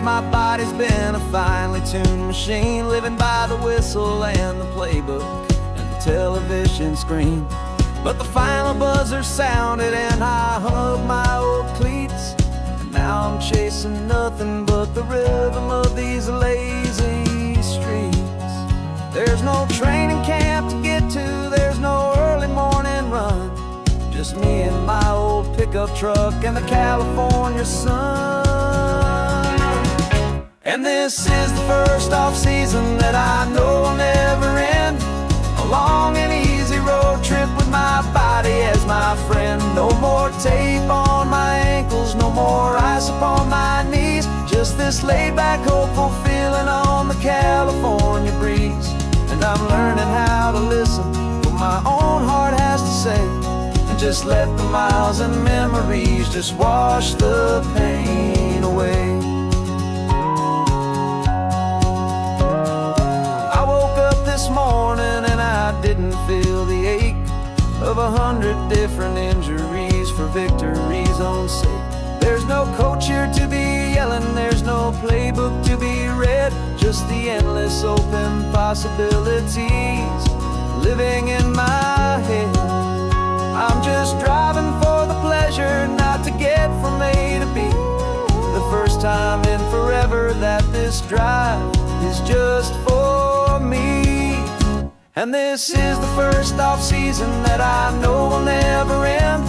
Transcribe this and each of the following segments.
my body's been a finely tuned machine, living by the whistle and the playbook and the television screen. But the final buzzer sounded and I hung up my old cleats, and now I'm chasing nothing but the rhythm of these lazy streets. There's no training camp to get to, there's no early morning run, just me and my old pickup truck and the California sun. And this is the first off-season that I know will never end, a long and easy road trip with my body as my friend. No more tape on my ankles, no more ice upon my knees, just this laid-back, hopeful feeling on the California breeze. And I'm learning how to listen to what my own heart has to say, and just let the miles and memories just wash the pain away. I woke up this morning and I didn't feel the ache of 100 different injuries for victory's own sake. There's no coach here to be yelling, there's no playbook to be read, just the endless open possibilities living in my head. I'm just driving for the pleasure, not to get from A to B. The first time in forever that this drive is just for me. And this is the first off-season that I know will never end,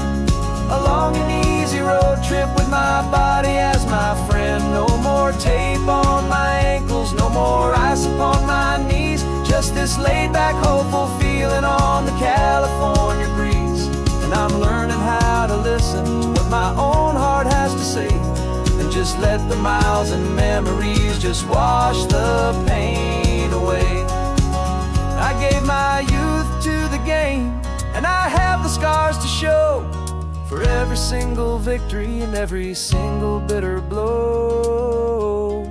a long and easy road trip with my body as my friend. No more tape on my ankles, no more ice upon my knees, just this laid-back, hopeful feeling on the California breeze. And I'm learning how to listen to what my own heart has to say, and just let the miles and memories just wash the pain away. I gave my youth to the game, and I have the scars to show for every single victory and every single bitter blow.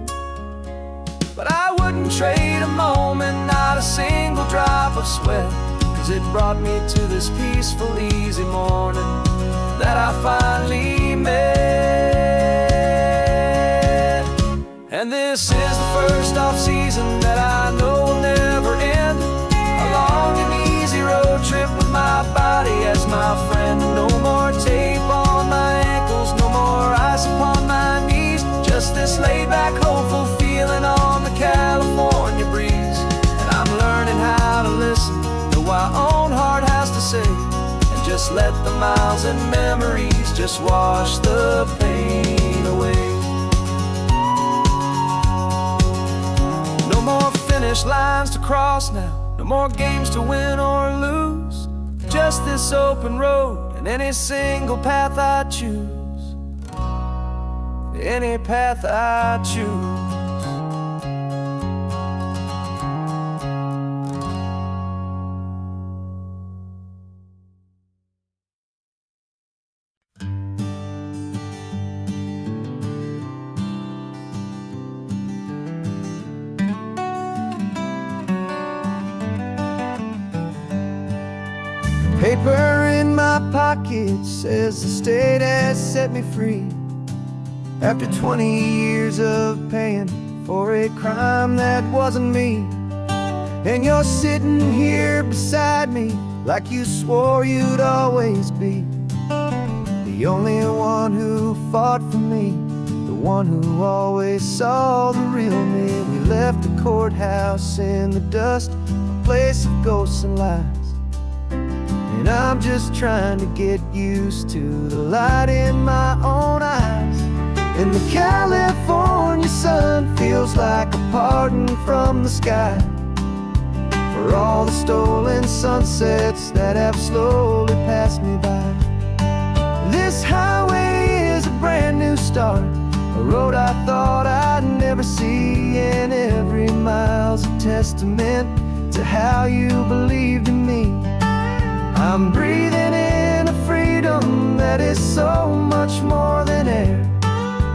But I wouldn't trade a moment, not a single drop of sweat, 'cause it brought me to this peaceful, easy morning that I finally met. And this is the first off-season that I know will never end, a long and easy road trip with my body as my friend. No more tape on my ankles, no more ice upon my knees, just this laid-back, hopeful feeling on the California breeze. And I'm learning how to listen to what my own heart has to say, and just let the miles and memories just wash the pain away. No more finish lines to cross now, no more games to win or lose, just this open road and any single path I choose, any path I choose. Paper in my pocket says the state has set me free, after 20 years of paying for a crime that wasn't me. And you're sitting here beside me like you swore you'd always be, the only one who fought for me, the one who always saw the real me. We left the courthouse in the dust, a place of ghosts and lies, and I'm just trying to get used to the light in my own eyes. And the California sun feels like a pardon from the sky for all the stolen sunsets that have slowly passed me by. This highway is a brand new start, a road I thought I'd never see, and every mile's a testament to how you believed in me. I'm breathing in a freedom that is so much more than air,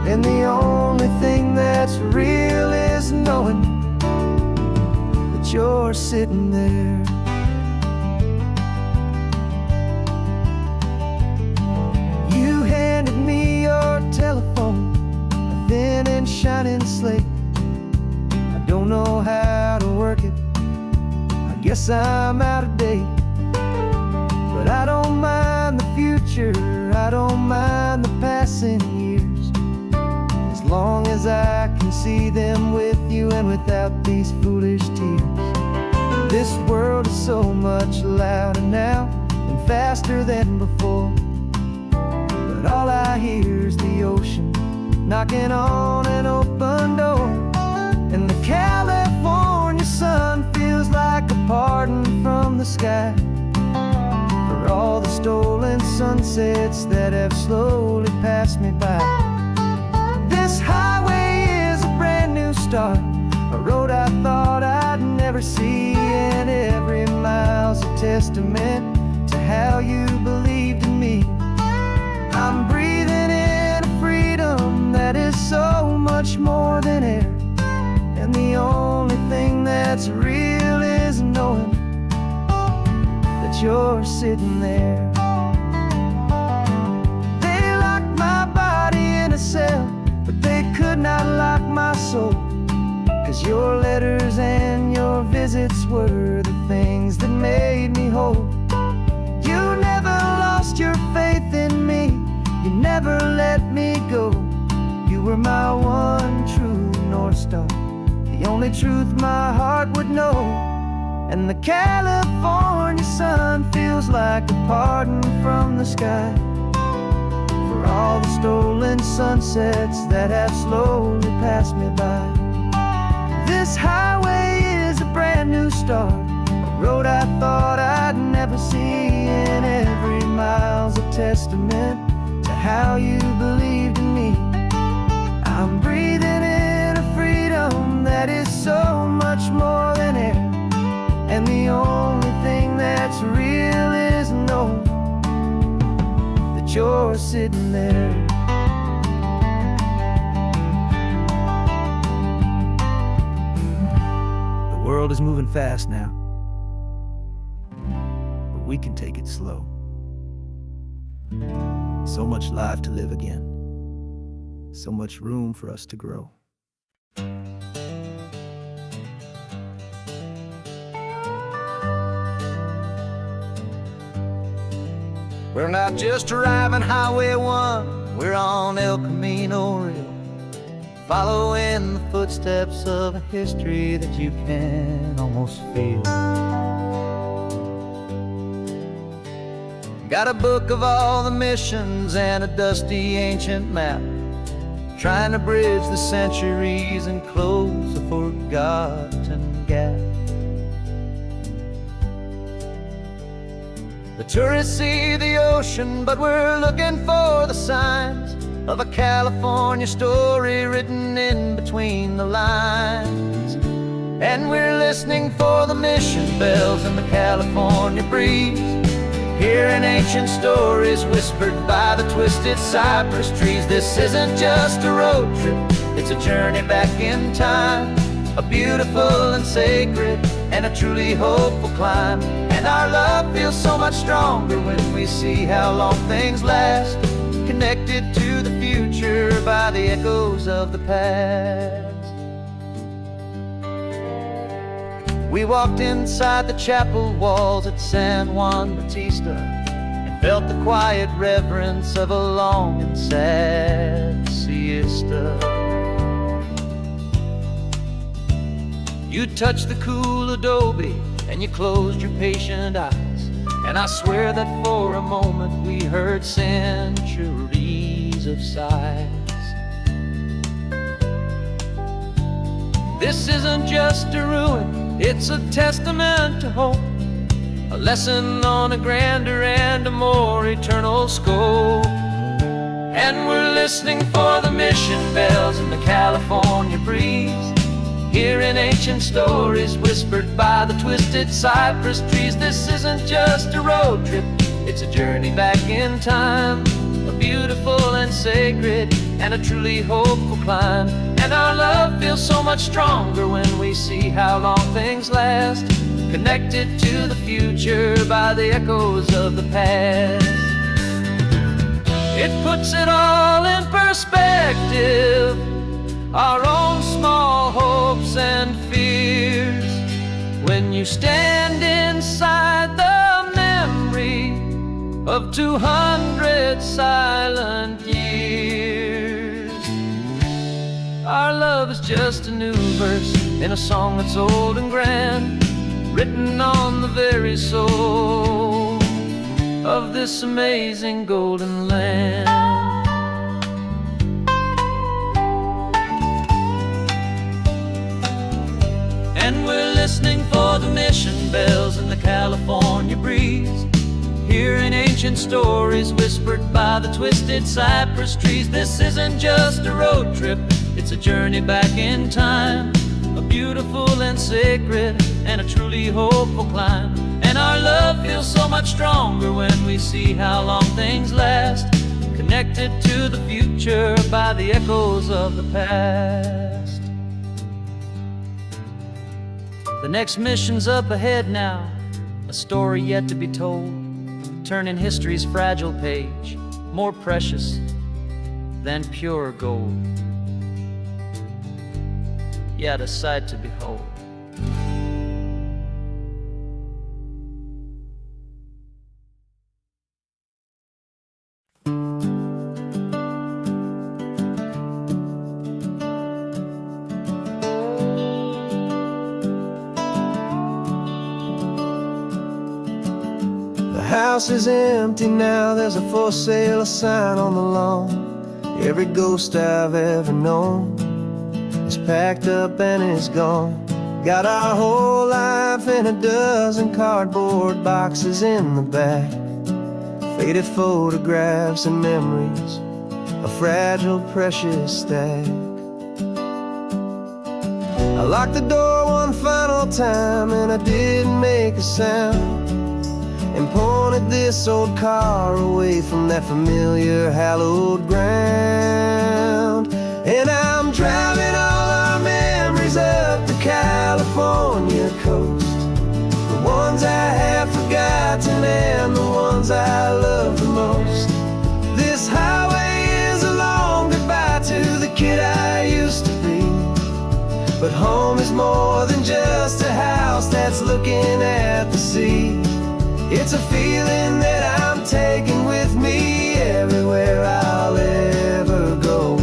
and the only thing that's real is knowing that you're sitting there. You handed me your telephone, a thin and shining slate. I don't know how to work it, I guess I'm out of date. But I don't mind the future, I don't mind the passing years, as long as I can see them with you and without these foolish tears. This world is so much louder now and faster than before, but all I hear is the ocean knocking on an open door. And the California sun feels like a pardon from the sky for all the stolen sunsets that have slowly passed me by. This highway is a brand new start, a road I thought I'd never see, and every mile's a testament to how you believed in me. I'm breathing in a freedom that is so much more than air, and the only thing that's real is knowing that you're sitting there. They locked my body in a cell, but they could not lock my soul, 'cause your letters and your visits were the things that made me whole. You never lost your faith in me, you never let me go. You were my one true North Star, the only truth my heart would know. And the California sun feels like a pardon from the sky for all the stolen sunsets that have slowly passed me by. This highway is a brand new start, a road I thought I'd never see, and every mile's a testament to how you believed in me. I'm breathing in a freedom that is so much more than air, and the only thing that's real is knowing that you're sitting there. The world is moving fast now, but we can take it slow. So much life to live again, so much room for us to grow. We're not just driving Highway 1, we're on El Camino Real, following the footsteps of a history that you can almost feel. Got a book of all the missions and a dusty ancient map, trying to bridge the centuries and close a forgotten gap. The tourists see the ocean, but we're looking for the signs of a California story written in between the lines. And we're listening for the mission bells in the California breeze, hearing ancient stories whispered by the twisted cypress trees. This isn't just a road trip, it's a journey back in time, a beautiful and sacred and a truly hopeful climb. And our love feels so much stronger when we see how long things last, connected to the future by the echoes of the past. We walked inside the chapel walls at San Juan Bautista and felt the quiet reverence of a long and sad siesta. You touched the cool adobe and you closed your patient eyes, and I swear that for a moment we heard centuries of sighs. This isn't just a ruin, it's a testament to hope, a lesson on a grander and a more eternal scope. And we're listening for the mission bells in the California breeze, hearing ancient stories whispered by the twisted cypress trees. This isn't just a road trip, it's a journey back in time, a beautiful and sacred and a truly hopeful climb. And our love feels so much stronger when we see how long things last, connected to the future by the echoes of the past. It puts it all in perspective our own small hopes and fears. When you stand inside the memory of 200 silent years, our love is just a new verse in a song that's old and grand, written on the very soul of this amazing golden land. And we're listening for the mission bells in the California breeze, hearing ancient stories whispered by the twisted cypress trees. This isn't just a road trip, it's a journey back in time, a beautiful and sacred and a truly hopeful climb. And our love feels so much stronger when we see how long things last, connected to the future by the echoes of the past. The next mission's up ahead now, a story yet to be told, turning history's fragile page more precious than pure gold. Yet a sight to behold. The house is empty now, there's a for sale sign on the lawn. Every ghost I've ever known is packed up and is gone. Got our whole life in a dozen cardboard boxes in the back, faded photographs and memories, a fragile, precious stack. I locked the door one final time and I didn't make a sound, and pointed this old car away from that familiar hallowed ground. And I'm driving all our memories up the California coast, the ones I have forgotten and the ones I love the most. This highway is a long goodbye to the kid I used to be, but home is more than just a house that's looking at the sea. It's a feeling that I'm taking with me everywhere I'll ever go.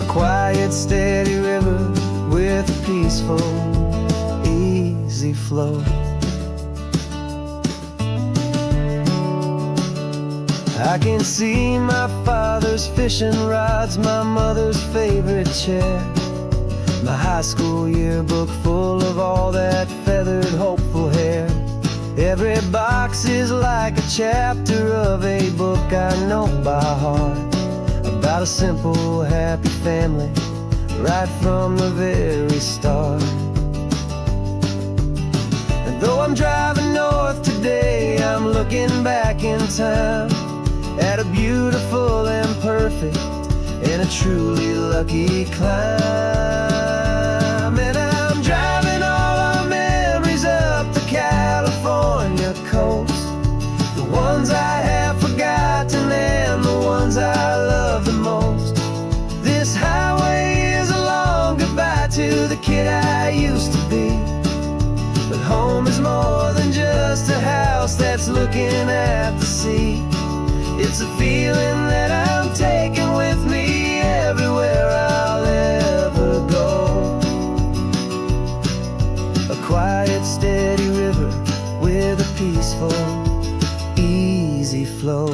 A quiet, steady river with a peaceful, easy flow. I can see my father's fishing rods, my mother's favorite chair, my high school yearbook full of all that feathered, hopeful hair. Every box is like a chapter of a book I know by heart, about a simple, happy family right from the very start. And though I'm driving north today, I'm looking back in time at a beautiful and perfect and a truly lucky climb. And I'm driving all our memories up the California coast, the ones I have forgotten and the ones I love the most. This highway is a long goodbye to the kid I used to be, but home is more than just a house that's looking at the sea. It's a feeling that I'm taking with me everywhere I'll ever go. A quiet, steady river with a peaceful, easy flow.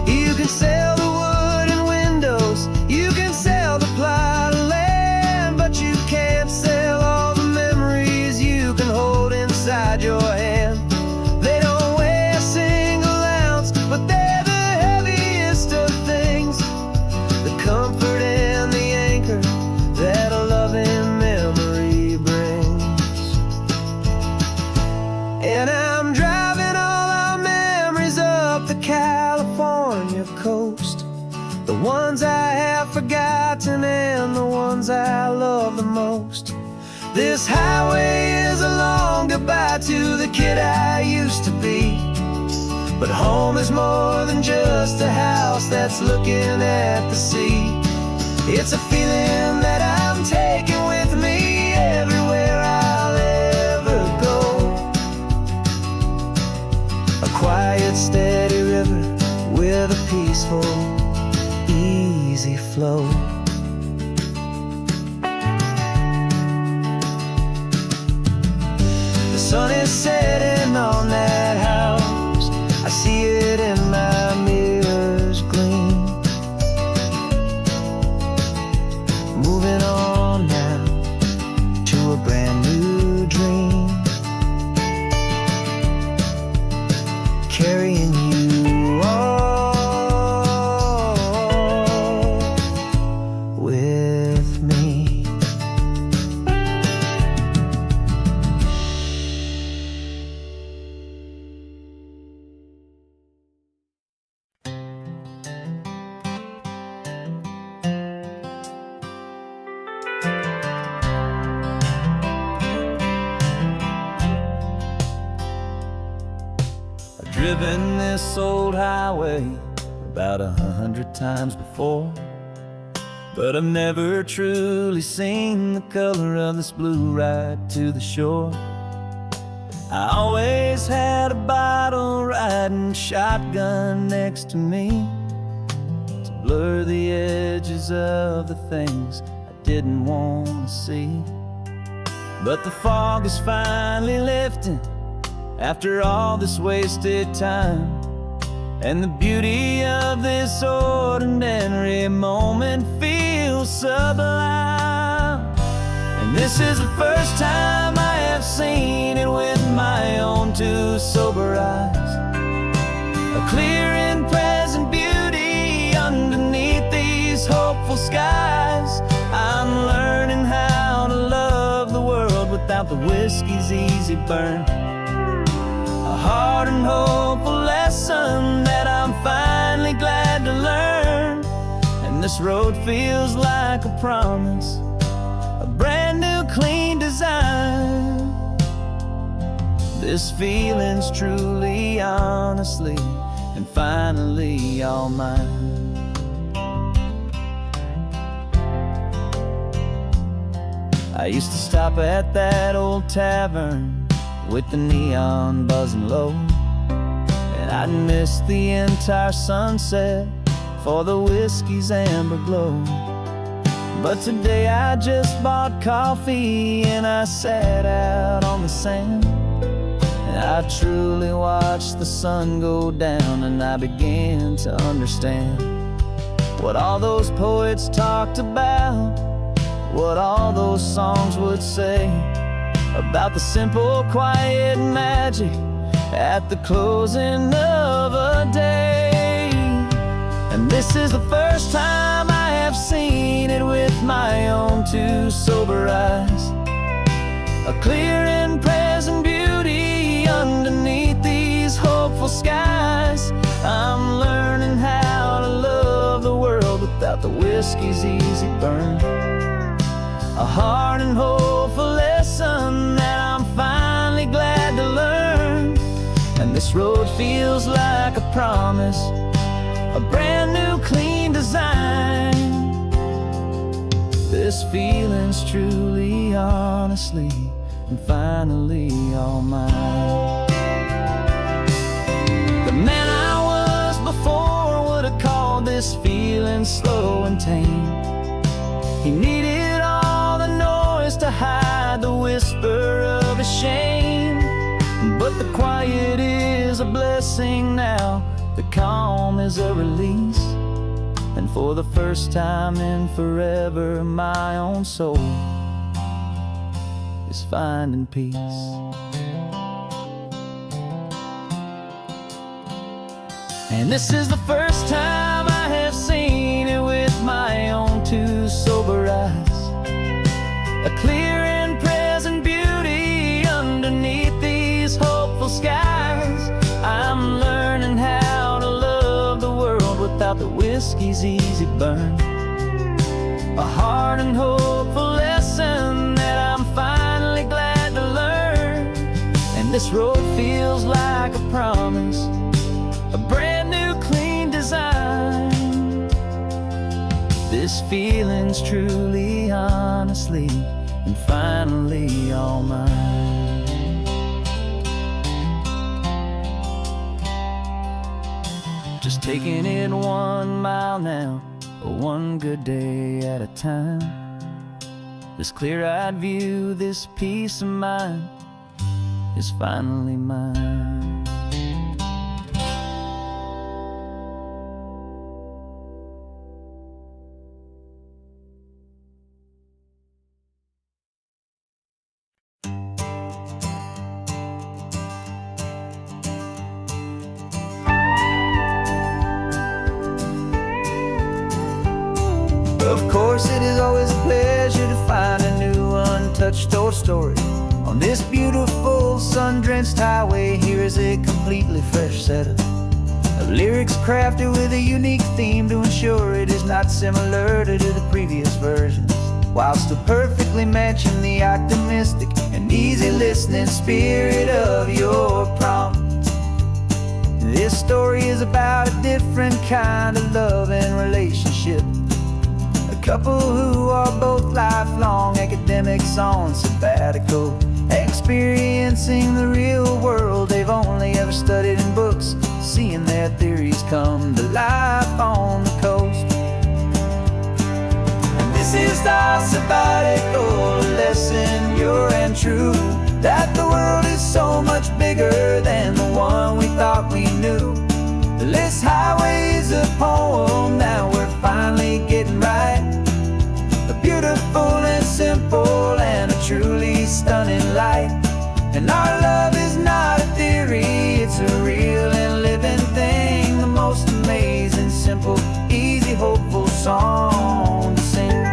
You can sell the wood and windows, you can sell the plot of land, but you can't sell all the memories you can hold inside your hand. They don't weigh a single ounce, but they're the heaviest of things, the comfort and the anchor that a loving memory brings. And I'm driving all our memories up the California coast, the ones I have forgotten and the ones I love the most. This highway is a long goodbye to the kid I used to be, But home is more than just a house that's looking at the sea. It's a feeling that I'm taking with me everywhere I'll ever go. A quiet, steady river with a peaceful, easy flow. The sun is setting on that house. I see it in my mirror's gleam. Moving on now to a brand new dream. Carrying you all with me. I've driven this old highway about 100 times before, but I've never truly seen the color of this blue right to the shore. I always had a bottle riding shotgun next to me to blur the edges of the things I didn't want to see. But the fog is finally lifting after all this wasted time, and the beauty of this ordinary moment feels sublime. And this is the first time I have seen it with my own two sober eyes. A clear and present beauty underneath these hopeful skies. I'm learning how to love the world without the whiskey's easy burn. A hard and hopeful lesson that I'm finally glad to learn. And this road feels like a promise, a brand new clean design. This feeling's truly, honestly, and finally all mine. I used to stop at that old tavern with the neon buzzing low, and I'd miss the entire sunset for the whiskey's amber glow. But today I just bought coffee and I sat out on the sand, and I truly watched the sun go down, and I began to understand what all those poets talked about, what all those songs would say about the simple, quiet magic at the closing of a day. And this is the first time I have seen it with my own two sober eyes. A clear and present beauty underneath these hopeful skies. I'm learning how to love the world without the whiskey's easy burn. A hard and hopeful lesson that I'm finally glad to learn. And this road feels like a promise, a brand new clean design. This feeling's truly, honestly, and finally all mine. The man I was before would have called this feeling slow and tame. He needed all the noise to hide the whisper of his shame. But the quiet is a blessing now, the calm is a release. And for the first time in forever, my own soul is finding peace. And this is the first time I have seen it with my own two sober eyes. A clear and present beauty underneath these hopeful skies. I'm learning how to love the world without the whiskey's easy burn. A hard and hopeful lesson that I'm finally glad to learn. And this road feels like a promise, a brand new clean design. This feeling's truly, honestly, and finally all mine. Just taking it 1 mile now, one good day at a time. This clear-eyed view, this peace of mind is finally mine. Of course, it is always a pleasure to find a new untouched old story. On this beautiful sun-drenched highway, here is a completely fresh set of lyrics crafted with a unique theme to ensure it is not similar to the previous versions, while still perfectly matching the optimistic and easy listening spirit of your prompt. This story is about a different kind of love and relationship. A couple who are both lifelong academics on sabbatical, experiencing the real world they've only ever studied in books, seeing their theories come to life on the coast. And this is our sabbatical lesson, pure and true, that the world is so much bigger than the one we thought we knew. This highway is a poem that we're finally getting right. A beautiful and simple and a truly stunning light. And our love is not a theory, it's a real and living thing. The most amazing, simple, easy, hopeful song to sing.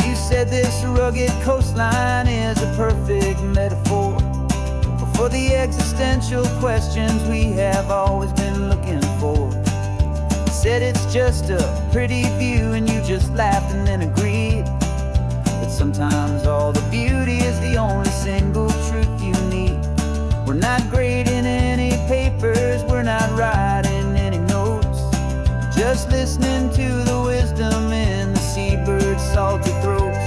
You said this rugged coastline is a perfect metaphor for the existential questions we have always been looking for. Said it's just a pretty view and you just laughed and then agreed. But sometimes all the beauty is the only single truth you need. We're not grading any papers, we're not writing any notes, just listening to the wisdom in the seabird's salty throats.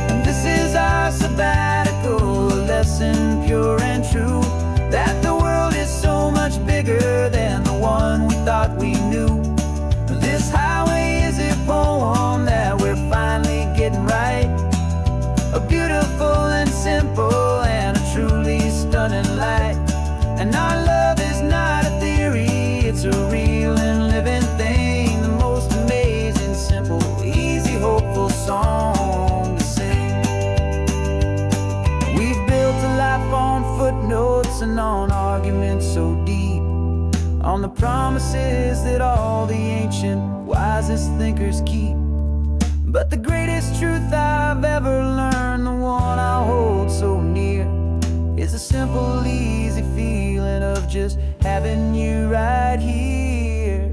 And this is our sabbatical lesson, pure and true, that the world is so much bigger than the one we thought we knew. This highway is a poem that we're finally getting right. A beautiful and simple and a truly stunning light. And our love is not a theory, it's a real and living thing. The most amazing, simple, easy, hopeful song to sing. We've built a life on footnotes and on arguments so deep, on the promises that all the ancient, wisest thinkers keep. But the greatest truth I've ever learned, the one I hold so near, is a simple, easy feeling of just having you right here.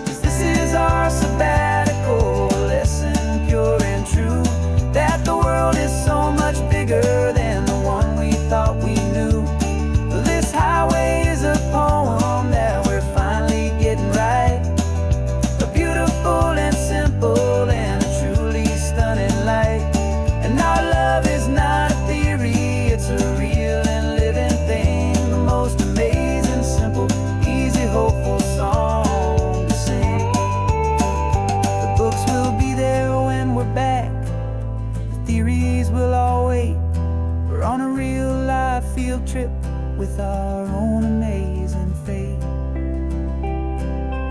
'Cause this is our sabbatical lesson, pure and true, that the world is so much bigger than the one we thought we knew. This highway is a poem that we're finally getting right. A beautiful and simple and a truly stunning light. And our love is not a theory, it's a real and living thing. The most amazing, simple, easy, hopeful song to sing. The books will be there when we're back, the theories will all wait. We're on a real life field trip with our own amazing fate.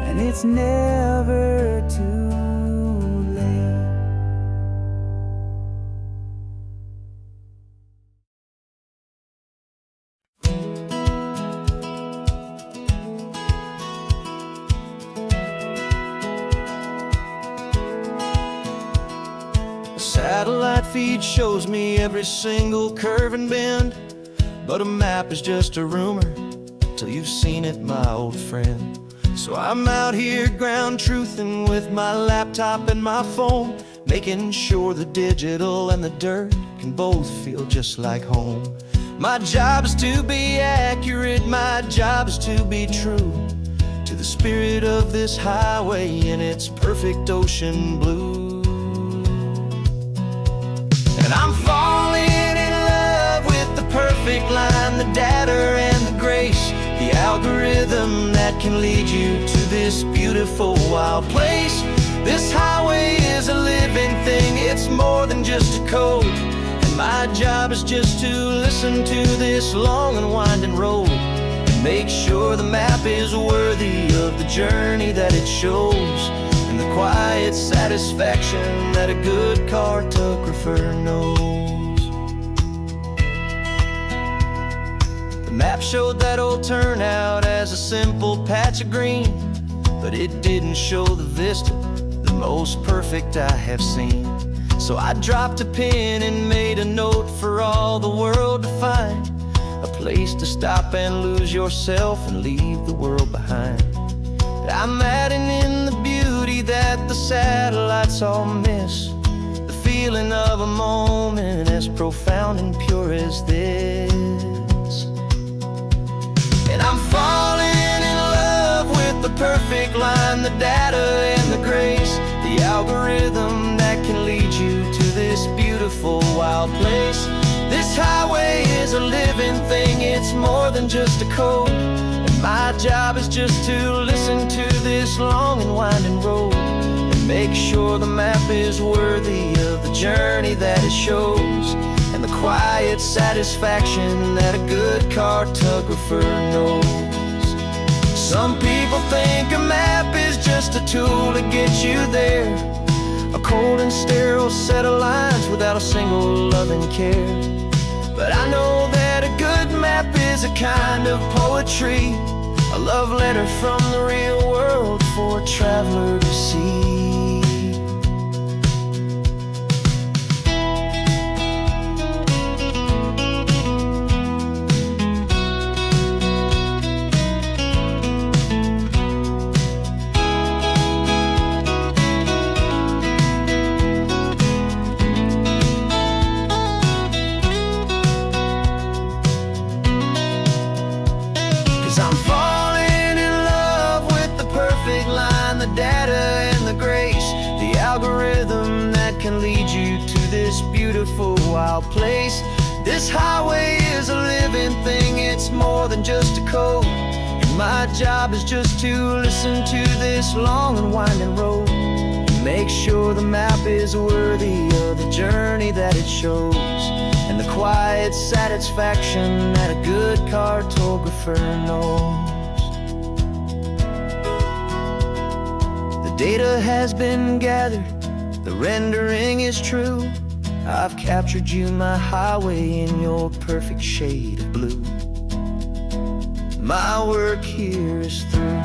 And it's never too late. A satellite feed shows me every single curve and bend, but a map is just a rumor till you've seen it, my old friend. So I'm out here ground truthing with my laptop and my phone, making sure the digital and the dirt can both feel just like home. My job is to be accurate, my job is to be true to the spirit of this highway in its perfect ocean blue. And I'm falling in love with the perfect line, the data and the grace, the algorithm that can lead you to this beautiful wild place. This highway is a living thing, it's more than just a code. And my job is just to listen to this long and winding road and make sure the map is worthy of the journey that it shows, and the quiet satisfaction that a good cartographer knows. The map showed that old turnout as a simple patch of green, but it didn't show the vista, the most perfect I have seen. So I dropped a pin and made a note for all the world to find, a place to stop and lose yourself and leave the world behind. I'm adding in the beauty that the satellites all miss, the feeling of a moment as profound and pure as this. And I'm falling in love with the perfect line, the data and the grace, the algorithm that can lead you to this beautiful wild place. This highway is a living thing, it's more than just a code. And my job is just to listen to this long and winding road and make sure the map is worthy of the journey that it shows, and the quiet satisfaction that a good cartographer knows. Some people think a map is just a tool to get you there, a cold and sterile set of lines without a single loving care. But I know that a good map is a kind of poetry, a love letter from the real world for a traveler to see. I'm falling in love with the perfect line, the data and the grace, the algorithm that can lead you to this beautiful wild place. This highway is a living thing, it's more than just a code. And my job is just to listen to this long and winding road and make sure the map is worthy of the journey that it shows, and the quiet satisfaction that a good cartographer knows. The data has been gathered, the rendering is true. I've captured you, my highway, in your perfect shade of blue. My work here is through.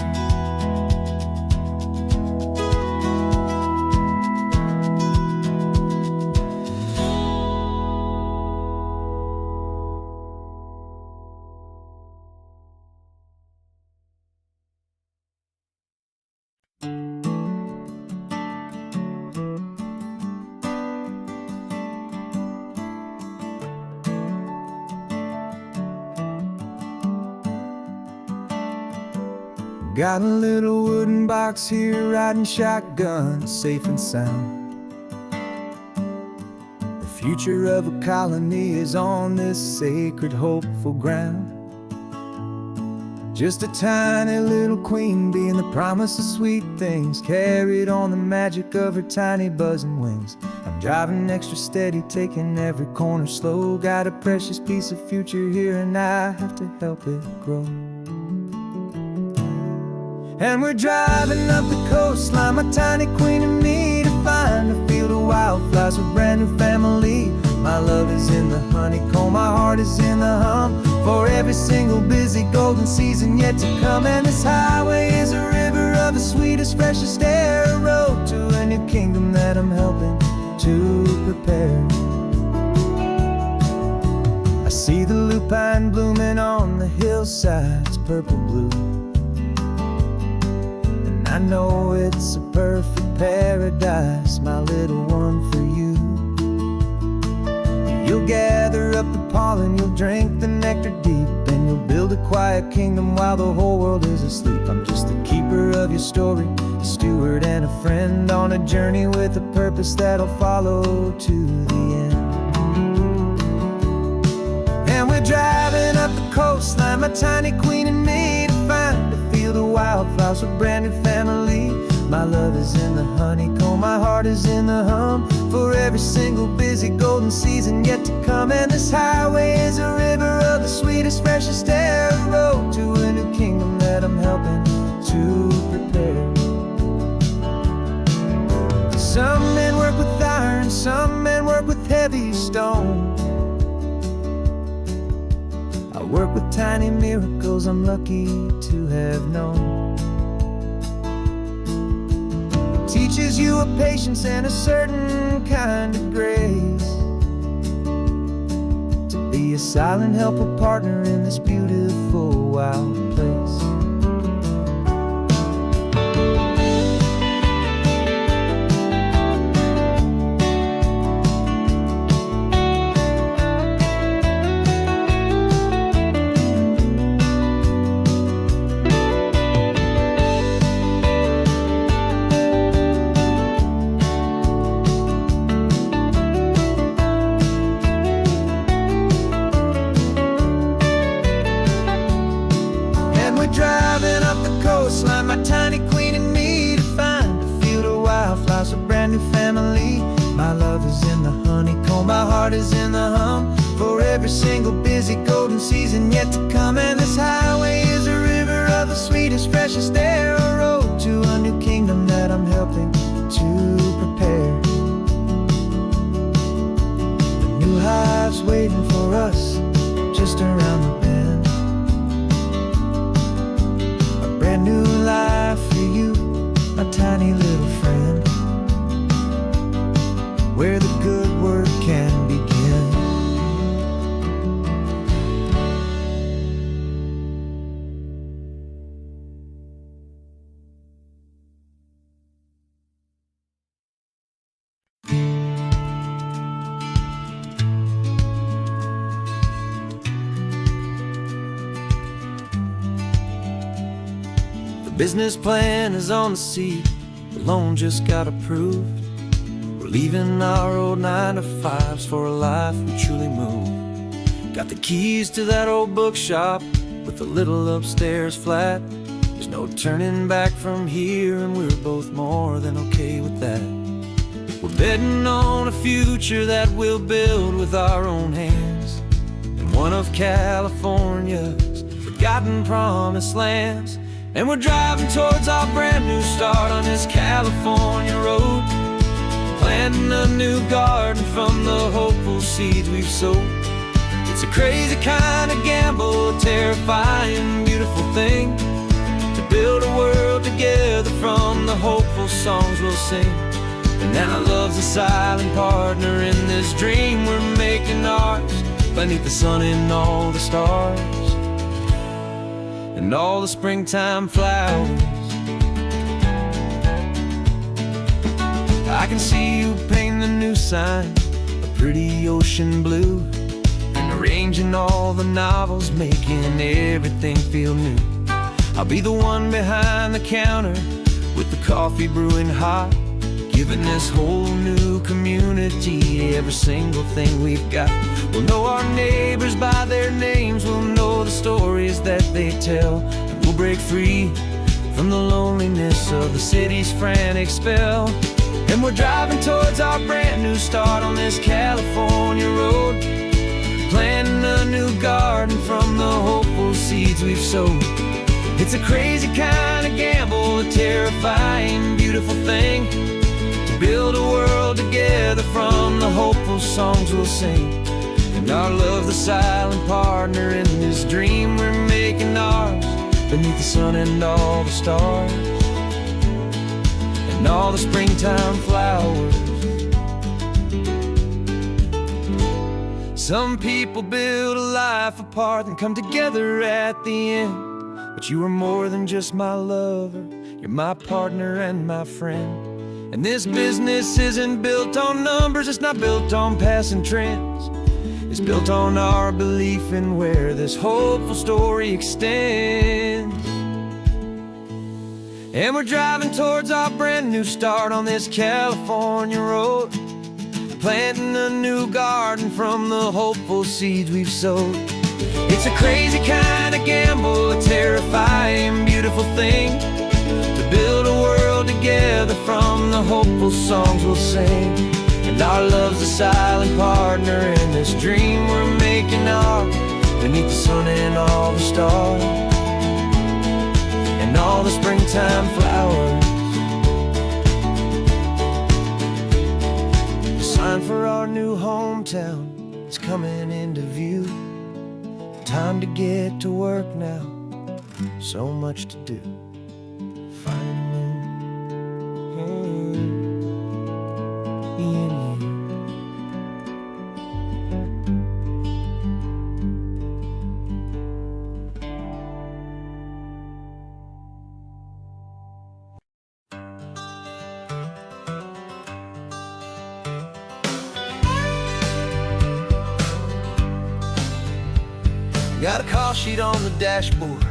Got a little wooden box here, riding shotgun, safe and sound. The future of a colony is on this sacred, hopeful ground. Just a tiny little queen bee and the promise of sweet things, carried on the magic of her tiny buzzing wings. I'm driving extra steady, taking every corner slow. Got a precious piece of future here and I have to help it grow. And we're driving up the coastline, my tiny queen and me, to find a field of wildflowers, a brand new family. My love is in the honeycomb, my heart is in the hum, for every single busy golden season yet to come. And this highway is a river of the sweetest, freshest air, a road to a new kingdom that I'm helping to prepare. I see the lupine blooming on the hillsides, purple blue, I know it's a perfect paradise, my little one, for you. You'll gather up the pollen, you'll drink the nectar deep, and you'll build a quiet kingdom while the whole world is asleep. I'm just the keeper of your story, a steward and a friend, on a journey with a purpose that'll follow to the end. And we're driving up the coastline, my tiny queen and me, to find a field of wildflowers with a brand new family. My love is in the honeycomb, my heart is in the hum, for every single busy golden season yet to come. And this highway is a river of the sweetest, freshest air, a road to a new kingdom that I'm helping to prepare. Some men work with iron, some men work with heavy stone. I work with tiny miracles I'm lucky to have known. Teaches you a patience and a certain kind of grace, to be a silent helper partner in this beautiful wild place. Driving up the coastline, my tiny queen and me, to find a field of wildflowers, a brand new family. My love is in the honeycomb, my heart is in the hum, for every single busy golden season yet to come. And this highway is a river of the sweetest, freshest air, a road to a new kingdom that I'm helping to prepare. The new hive's waiting for us just around the bend. Brand new life for you, my tiny little friend, where the good work can begin. Business plan is on the seat, the loan just got approved. We're leaving our old 9-to-5s for a life we truly move. Got the keys to that old bookshop with the little upstairs flat. There's no turning back from here, and we're both more than okay with that. We're betting on a future that we'll build with our own hands, in one of California's forgotten promised lands. And we're driving towards our brand new start on this California road, planting a new garden from the hopeful seeds we've sowed. It's a crazy kind of gamble, a terrifying, beautiful thing, to build a world together from the hopeful songs we'll sing. And now love's a silent partner in this dream we're making ours, beneath the sun and all the stars and all the springtime flowers. I can see you painting the new sign, a pretty ocean blue, and arranging all the novels, making everything feel new. I'll be the one behind the counter with the coffee brewing hot, giving this whole new community every single thing we've got. We'll know our neighbors by their names, we'll know the stories that they tell, and we'll break free from the loneliness of the city's frantic spell. And we're driving towards our brand new start on this California road, planting a new garden from the hopeful seeds we've sowed. It's a crazy kind of gamble, a terrifying, beautiful thing, to build a world together from the hopeful songs we'll sing. And our love, the silent partner in this dream we're making ours, beneath the sun and all the stars and all the springtime flowers. Some people build a life apart and come together at the end, but you are more than just my lover, you're my partner and my friend. And this business isn't built on numbers, it's not built on passing trends. is built on our belief in where this hopeful story extends. And we're driving towards our brand new start on this California road, planting a new garden from the hopeful seeds we've sowed. It's a crazy kind of gamble, a terrifying, beautiful thing, to build a world together from the hopeful songs we'll sing. And our love's a silent partner in this dream we're making ours, beneath the sun and all the stars, and all the springtime flowers. The sign for our new hometown is coming into view. Time to get to work now, so much to do. Finding in you. Got a call sheet on the dashboard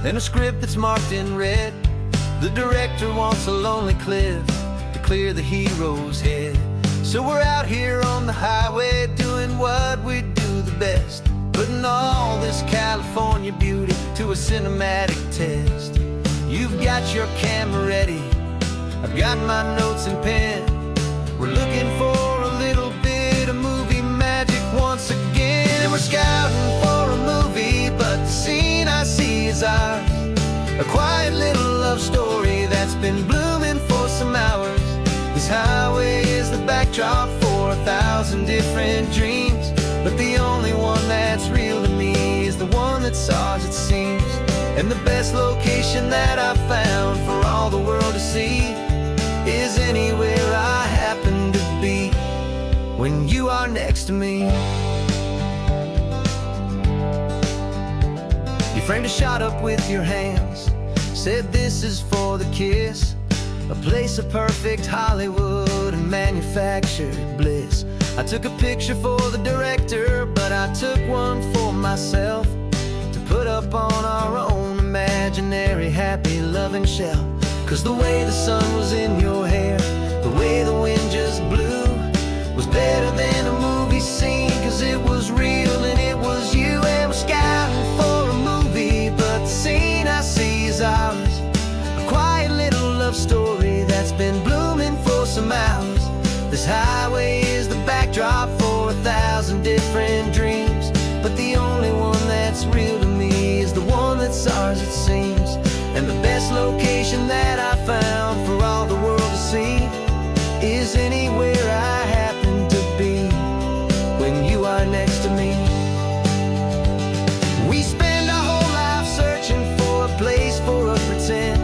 and a script that's marked in red. The director wants a lonely cliff to clear the hero's head. So we're out here on the highway doing what we do the best, putting all this California beauty to a cinematic test. You've got your camera ready, I've got my notes and pen. We're looking for a little bit of movie magic once again. And we're scouting for a movie, but the scene I see is ours. A quiet little love story that's been blooming for some hours. This highway is the backdrop for 1,000 different dreams, but the only one that's real to me is the one that's ours, it seems. And the best location that I've found for all the world to see is anywhere I happen to be when you are next to me. You framed a shot up with your hands, said this is for the kiss, a place of perfect Hollywood and manufactured bliss. I took a picture for the director, but I took one for myself to put up on our own imaginary happy loving shelf. Cause the way the sun was in your hair, the way the wind just blew, was better than a movie scene, cause it was real and it was you. And we're scouting for a movie, but the scene I see is ours. A quiet little love story that's been blooming for some hours. This highway is the backdrop for 1,000 different dreams, but the only one that's real to me is the one that's ours, it seems. And the best location that I found for all the world to see is anywhere I happen to be when you are next to me. We spend our whole life searching for a place for a pretend,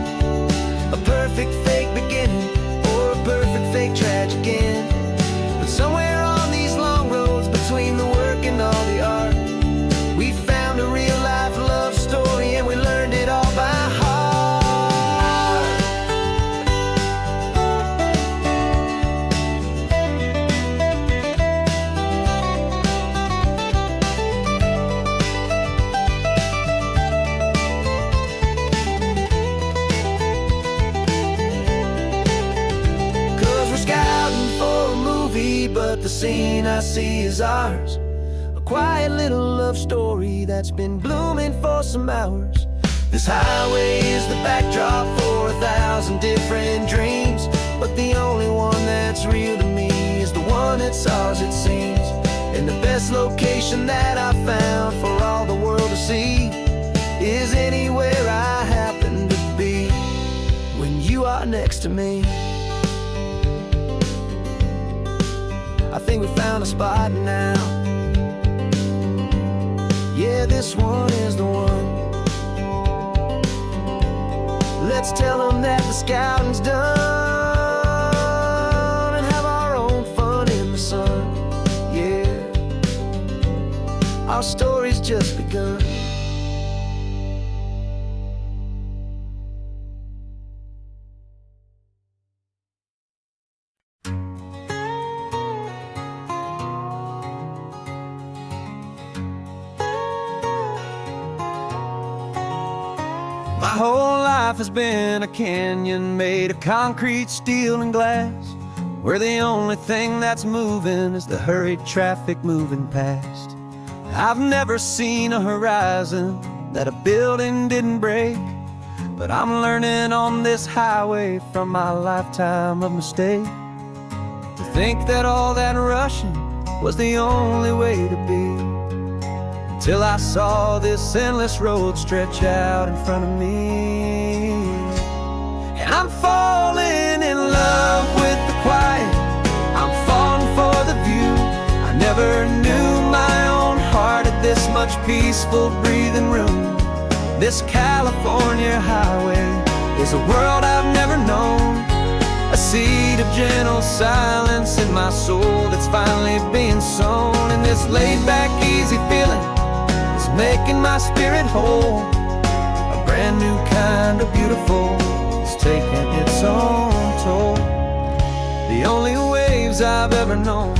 a perfect fake beginning or a perfect fake tragic end. But somewhere on these long roads between the work and all the art, we found a real life love story and we learned it all by heart. But the scene I see is ours. A quiet little love story that's been blooming for some hours. This highway is the backdrop for 1,000 different dreams, but the only one that's real to me is the one that's ours, it seems. And the best location that I found for all the world to see is anywhere I happen to be when you are next to me. I think we found a spot now. Yeah, this one is the one. Let's tell them that the scouting's done and have our own fun in the sun. Yeah, our story's just begun. whole life has been a canyon made of concrete, steel, and glass, where the only thing that's moving is the hurried traffic moving past. I've never seen a horizon that a building didn't break, but I'm learning on this highway from my lifetime of mistakes to think that all that rushing was the only way to be, till I saw this endless road stretch out in front of me. And I'm falling in love with the quiet, I'm falling for the view. I never knew my own heart had this much peaceful breathing room. This California highway is a world I've never known, a seed of gentle silence in my soul that's finally being sown. And this laid-back, easy feeling is making my spirit whole. A brand new kind of beautiful is taking its own toll. The only waves I've ever known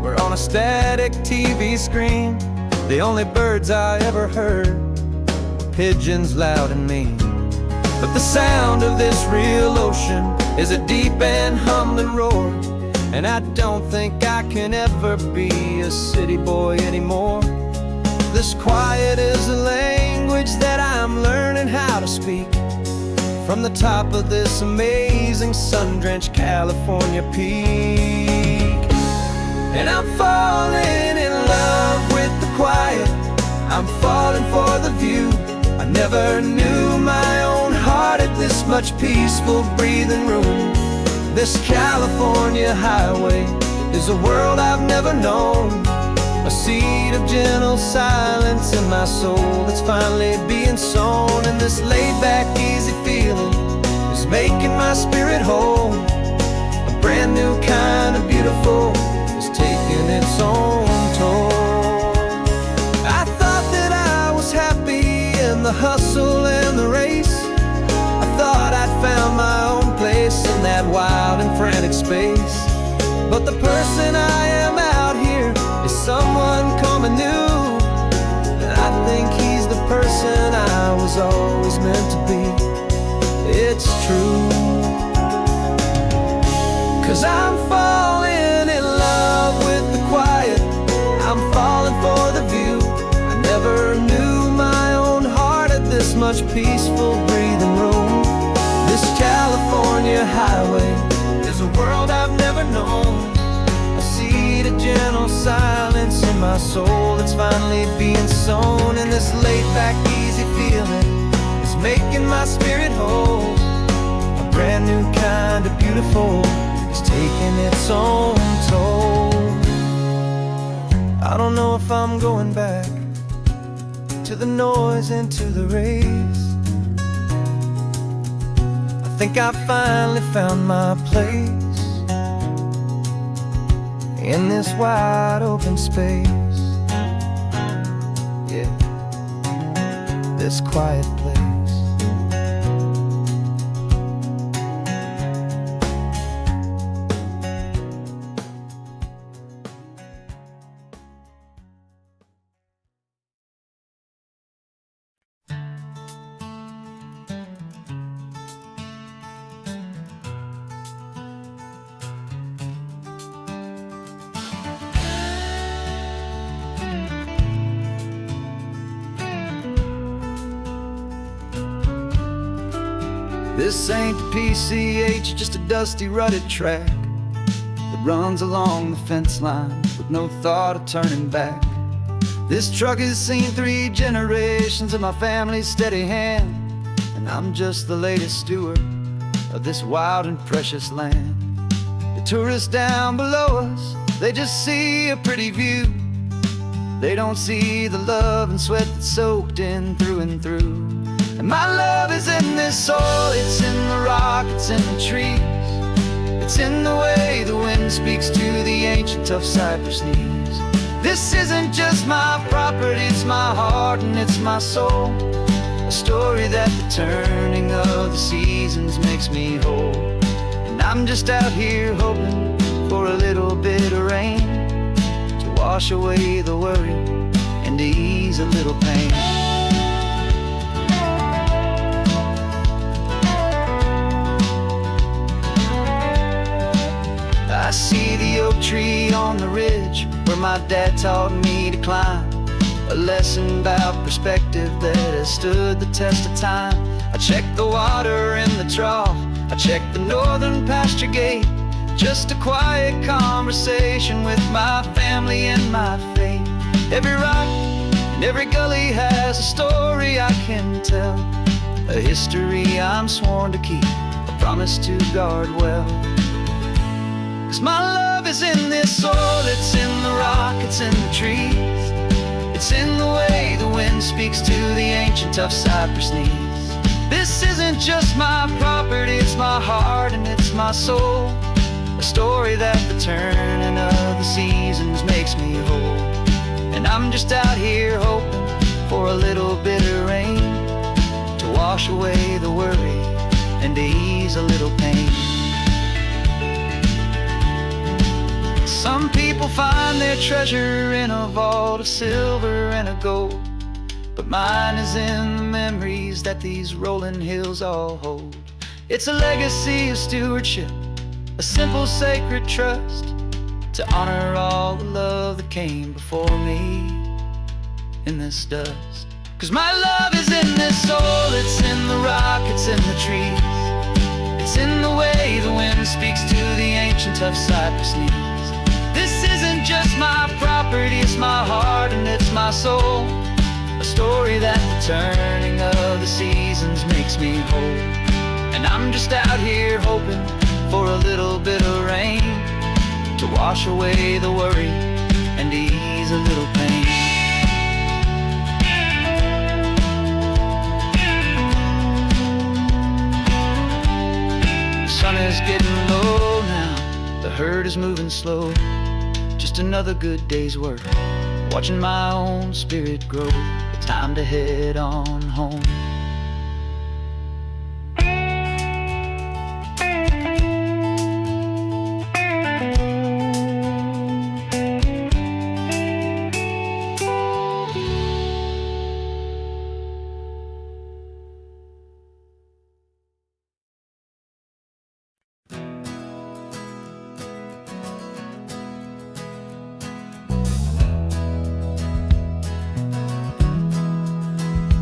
were on a static TV screen. The only birds I ever heard were pigeons loud and mean. But the sound of this real ocean is a deep and humbling roar, and I don't think I can ever be a city boy anymore. This quiet is a language that I'm learning how to speak from the top of this amazing sun-drenched California peak. And I'm falling in love with the quiet, I'm falling for the view. I never knew my own heart had this much peaceful breathing room. This California highway is a world I've never known, a seed of gentle silence in my soul that's finally being sown. And this laid-back, easy feeling is making my spirit whole. A brand new kind of beautiful is taking its own toll. I thought that I was happy in the hustle and the race. I thought I'd found my own place in that wild and frantic space. But the person I am out here is someone coming new, and I think he's the person I was always meant to be. It's true, 'cause I'm falling in love with the quiet, I'm falling for the view. I never knew my own heart had this much peaceful breathing room. This California highway is a world I've never known, a seed of gentle silence in my soul that's finally being sown. And this laid-back, easy feeling is making my spirit whole. A brand new kind of beautiful is taking its own toll. I don't know if I'm going back to the noise and to the race. I think I finally found my place in this wide open space. Yeah, this quiet place. This ain't the PCH, just a dusty, rutted track that runs along the fence line with no thought of turning back. This truck has seen 3 generations of my family's steady hand, and I'm just the latest steward of this wild and precious land. The tourists down below us, they just see a pretty view. They don't see the love and sweat that's soaked in through and through. And my love is in this soil, it's in the rock, it's in the trees. It's in the way the wind speaks to the ancient tough cypress knees. This isn't just my property, it's my heart and it's my soul. A story that the turning of the seasons makes me whole. And I'm just out here hoping for a little bit of rain to wash away the worry and to ease a little pain. see the oak tree on the ridge where my dad taught me to climb. A lesson about perspective that has stood the test of time. I checked the water in the trough, I checked the northern pasture gate. Just a quiet conversation with my family and my faith. Every rock and every gully has a story I can tell, a history I'm sworn to keep, a promise to guard well. 'Cause my love is in this soil, it's in the rock, it's in the trees. It's in the way the wind speaks to the ancient tough cypress knees. This isn't just my property, it's my heart and it's my soul. A story that the turning of the seasons makes me whole. And I'm just out here hoping for a little bit of rain to wash away the worry and to ease a little pain. Some people find their treasure in a vault of silver and of gold, but mine is in the memories that these rolling hills all hold. It's a legacy of stewardship, a simple sacred trust, to honor all the love that came before me in this dust. 'Cause my love is in this soul, it's in the rock, it's in the trees. It's in the way the wind speaks to the ancient tough cypress knees. This isn't just my property, it's my heart and it's my soul. A story that the turning of the seasons makes me whole. And I'm just out here hoping for a little bit of rain to wash away the worry and ease a little pain. The sun is getting low now, the herd is moving slow. Just another good day's work, watching my own spirit grow. Time to head on home.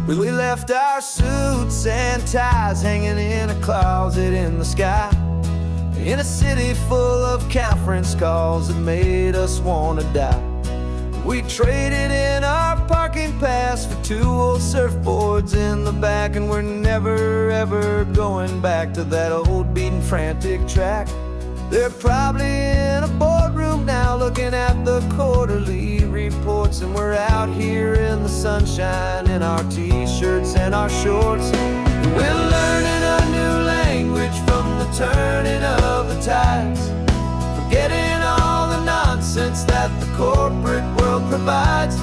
We left our suits and ties hanging in a closet in the sky, in a city full of conference calls that made us wanna die. We traded in our parking pass for 2 old surfboards in the back, and we're never ever going back to that old beaten frantic track. They're probably in a boardroom now looking at the quarterly reports, and we're out here in the sunshine in our t-shirts and our shorts. We're learning a new language from the turning of the tides, forgetting all the nonsense that the corporate world provides.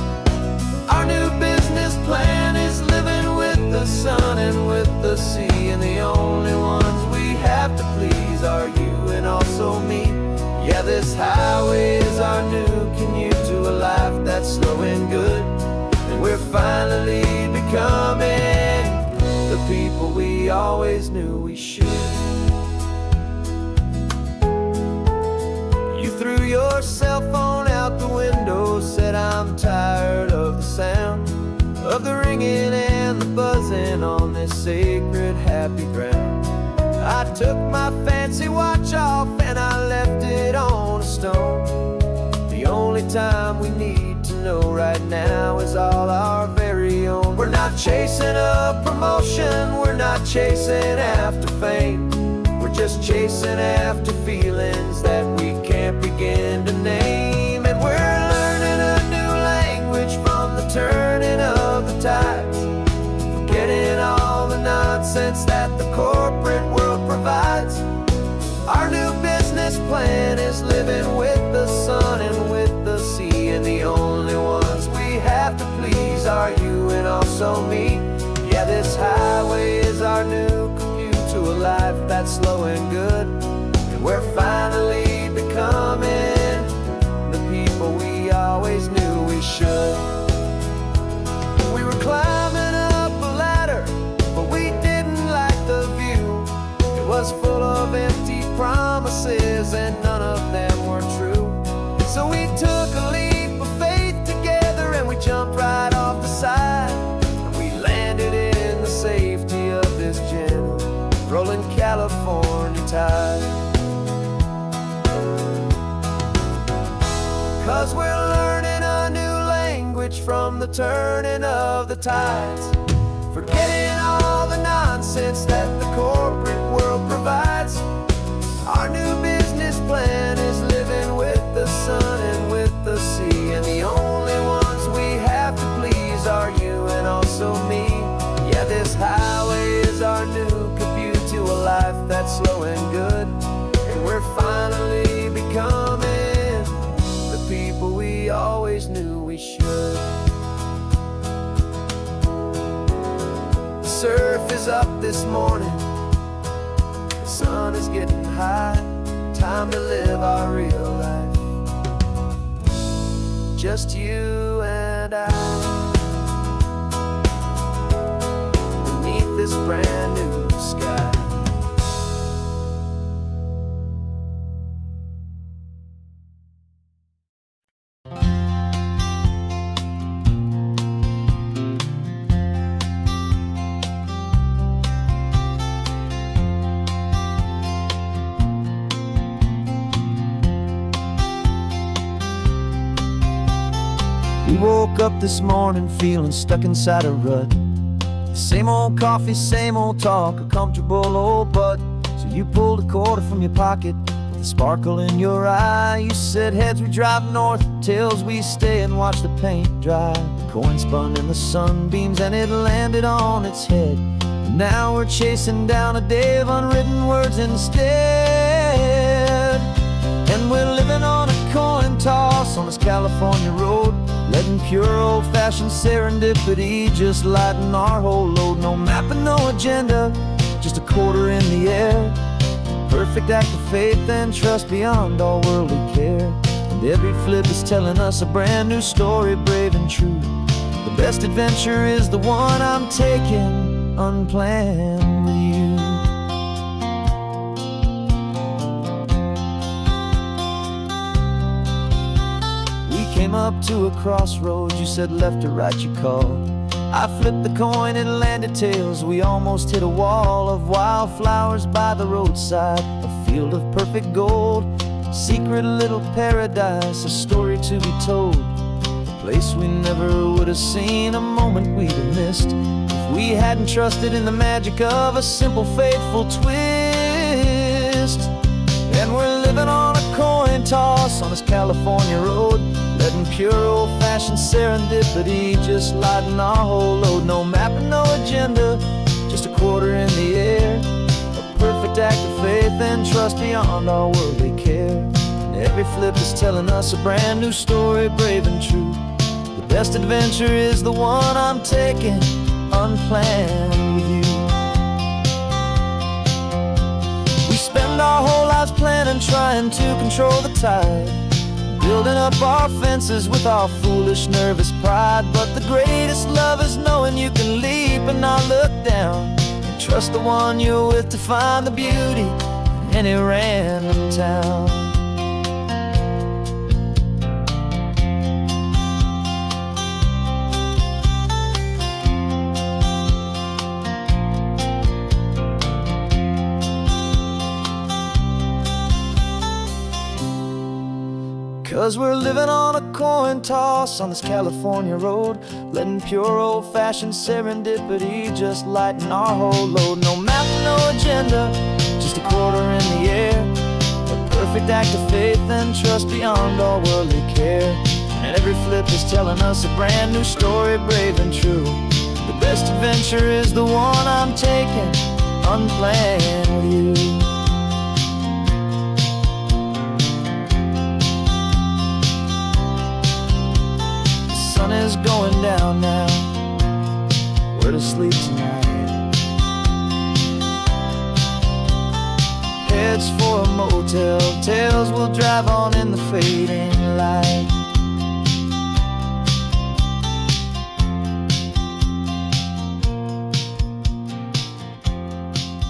Our new business plan is living with the sun and with the sea, and the only ones we have to please are you and also me. Yeah, this highway is our new commute to a life that's slow and good, and we're finally becoming the people we always knew we should. You threw your cell phone out the window, said I'm tired of the sound of the ringing and the buzzing on this sacred happy ground. I took my fancy watch off and I left it on a stone. The only time we need to know right now is all our very own. We're not chasing a promotion, we're not chasing after fame. We're just chasing after feelings that we can't begin to name. And we're learning a new language from the turning of the tides, forgetting all the nonsense that the corporate world provides. Our new business plan is living with the sun and with the sea, and the only ones we have to please are you and also me. Yeah, this highway is our new commute to a life that's slow and good, and we're finally becoming the people we always knew we should. We were climbing up a ladder, but we didn't like the view. It was full of empty promises and none of them were turning of the tides. Forgetting all the nonsense that the corporate world provides. Our new business plan is living with the sun and with the sea, and the only ones we have to please are you and also me. Yeah, this highway is our new commute to a life that's slow and good, and we're finally becoming the people we always knew we should. The surf is up this morning, the sun is getting high. Time to live our real life, just you and I, beneath this brand new sky. We woke up this morning feeling stuck inside a rut. Same old coffee, same old talk, a comfortable old butt. So you pulled a quarter from your pocket with a sparkle in your eye. You said, heads we drive north, tails we stay and watch the paint dry. The coin spun in the sunbeams and it landed on its head. And now we're chasing down a day of unwritten words instead. And we're living on a coin toss on this California road, letting pure old-fashioned serendipity just lighten our whole load. No map and no agenda, just a quarter in the air. Perfect act of faith and trust beyond all worldly care. And every flip is telling us a brand new story, brave and true. The best adventure is the one I'm taking, unplanned with you. Came up to a crossroads, you said left or right you called. I flipped the coin, it landed tails. We almost hit a wall of wildflowers by the roadside, a field of perfect gold, secret little paradise, a story to be told. A place we never would have seen, a moment we'd have missed if we hadn't trusted in the magic of a simple faithful twist. And we're living on a coin toss on this California road, letting pure old-fashioned serendipity just lighten our whole load. No map and no agenda, just a quarter in the air. A perfect act of faith and trust beyond all worldly care. And every flip is telling us a brand new story, brave and true. The best adventure is the one I'm taking, unplanned with you. We spend our whole lives planning, trying to control the tide, building up our fences with our foolish, nervous pride. But the greatest love is knowing you can leap and not look down, and trust the one you're with to find the beauty in any random town. 'Cause we're living on a coin toss on this California road, letting pure old-fashioned serendipity just lighten our whole load. No map, no agenda, just a quarter in the air. A perfect act of faith and trust beyond all worldly care. And every flip is telling us a brand new story, brave and true. The best adventure is the one I'm taking, unplanned with you. The sun is going down now, we're to sleep tonight. Heads for a motel, tails will drive on in the fading light.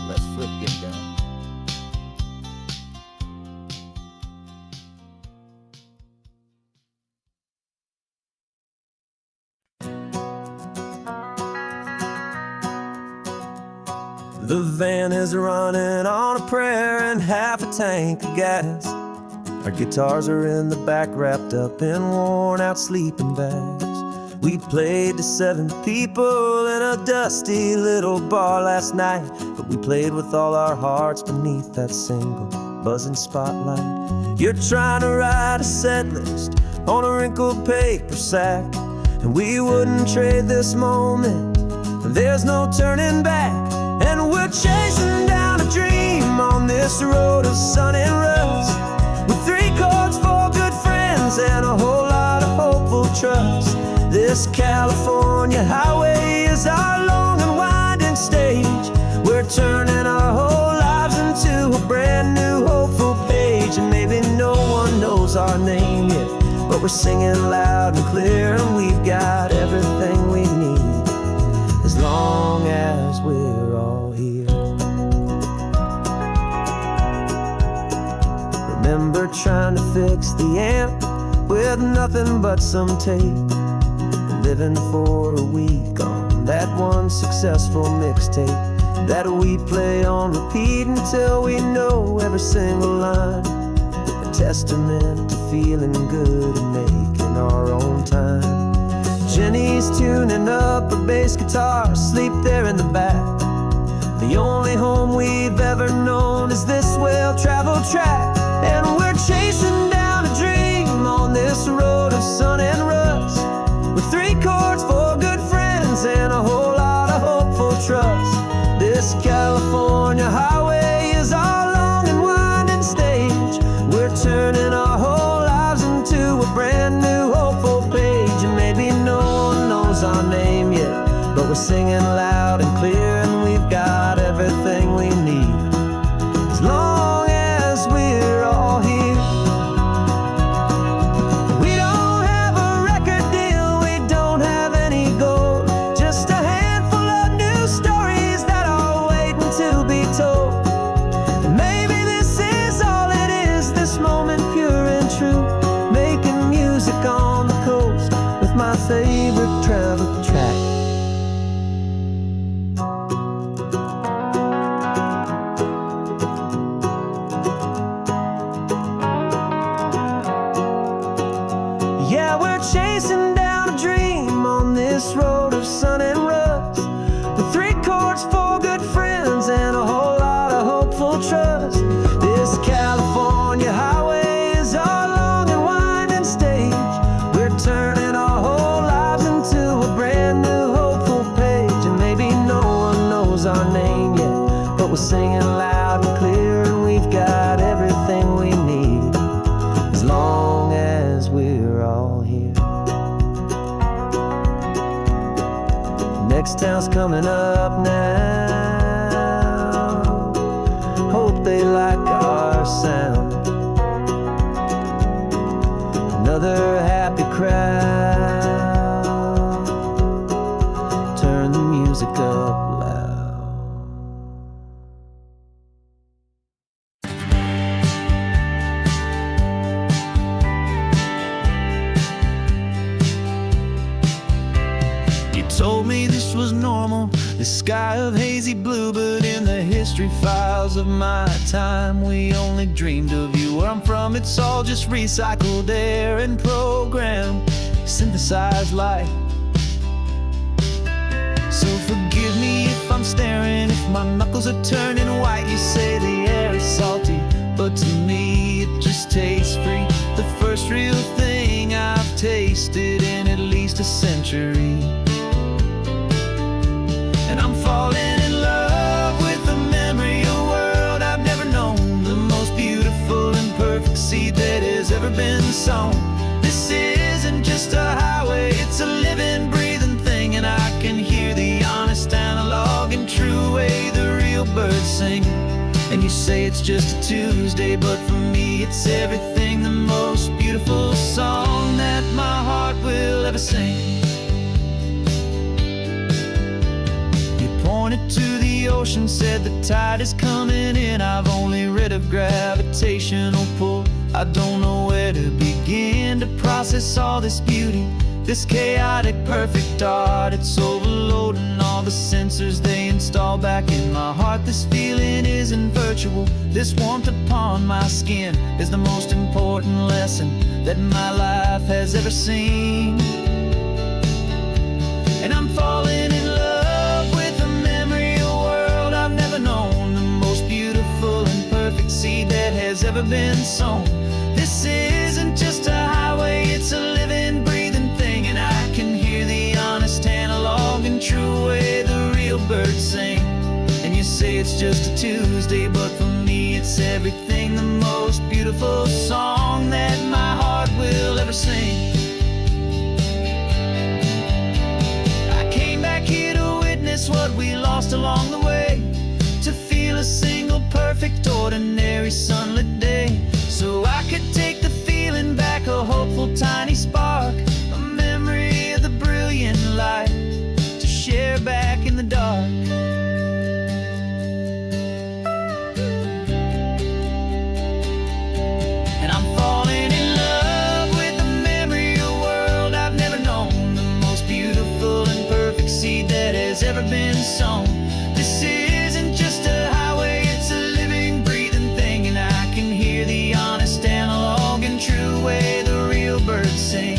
Let's flip get down. The van is running on a prayer and half a tank of gas. Our guitars are in the back, wrapped up in worn-out sleeping bags. We played to 7 people in a dusty little bar last night, but we played with all our hearts beneath that single buzzing spotlight. You're trying to write a set list on a wrinkled paper sack, and we wouldn't trade this moment. There's no turning back, and we're chasing down a dream on this road of sun and rust, with 3 chords, 4 good friends, and a whole lot of hopeful trust. This California highway is our long and winding stage. We're turning our whole lives into a brand new hopeful page. And maybe no one knows our name yet, but we're singing loud and clear, and we've got everything we need, as long as we're all here. Remember trying to fix the amp with nothing but some tape, living for a week on that one successful mixtape that we play on repeat until we know every single line. A testament to feeling good and making our own time. Jenny's tuning up her bass guitar, asleep there in the back. The only home we've ever known is this well-traveled track, and we're chasing down a dream on this road of sun and rust, with 3 chords, 4 good friends, and a whole lot of hopeful trust. This California highway is our long and winding stage. We're turning our whole lives into a brand new hopeful page. And maybe no one knows our name yet, but we're singing loud and clear, and we've got everything we need, as long as we're all here. My favorite travel track. Yeah, we're chasing down a dream on this road of sun and rust, with 3 chords, 4 good friends, and a whole lot of hopeful trust. This California highway is our long and winding stage. We're turning our whole lives into a brand new hopeful page. And maybe no one knows our name yet, but we're singing loud and clear, and we've got everything we need, as long as we're all here. Next town's coming up now. Hope they like our sound. Another happy crowd. Turn the music up loud. You told me this was normal, the sky of hazy blue, but in the history files of my time, we only dreamed of you. Where I'm from, it's all just recycled air and programmed, synthesized light. So forgive me if I'm staring, if my knuckles are turning white. You say the air is salty, but to me it just tastes free. The first real thing I've tasted in at least a century. And I'm falling in love with the memory of a world I've never known, the most beautiful and perfect seed that has ever been sown. This isn't just a highway, it's a living, breathing thing, and I can hear the honest, analog, and true way the real birds sing. And you say it's just a Tuesday, but for me it's everything, the most beautiful song that my heart will ever sing. Pointed to the ocean, said the tide is coming in. I've only read of gravitational pull. I don't know where to begin to process all this beauty, this chaotic, perfect art. It's overloading all the sensors they install back in my heart. This feeling isn't virtual. This warmth upon my skin is the most important lesson that my life has ever seen. ever been sown. This isn't just a highway, it's a living, breathing thing. And I can hear the honest analog and true way the real birds sing. And you say it's just a Tuesday, but for me it's everything, the most beautiful song that my heart will ever sing. I came back here to witness what we lost along the way, to feel a single perfect ordinary sunlit day, so I could take the feeling back, a hopeful tiny spark, a memory of the brilliant light to share back in the dark. And I'm falling in love with the memory of a world I've never known, the most beautiful and perfect seed that has ever been sown. This isn't just a highway, it's a living, breathing thing. And I can hear the honest analog and true way the real birds sing.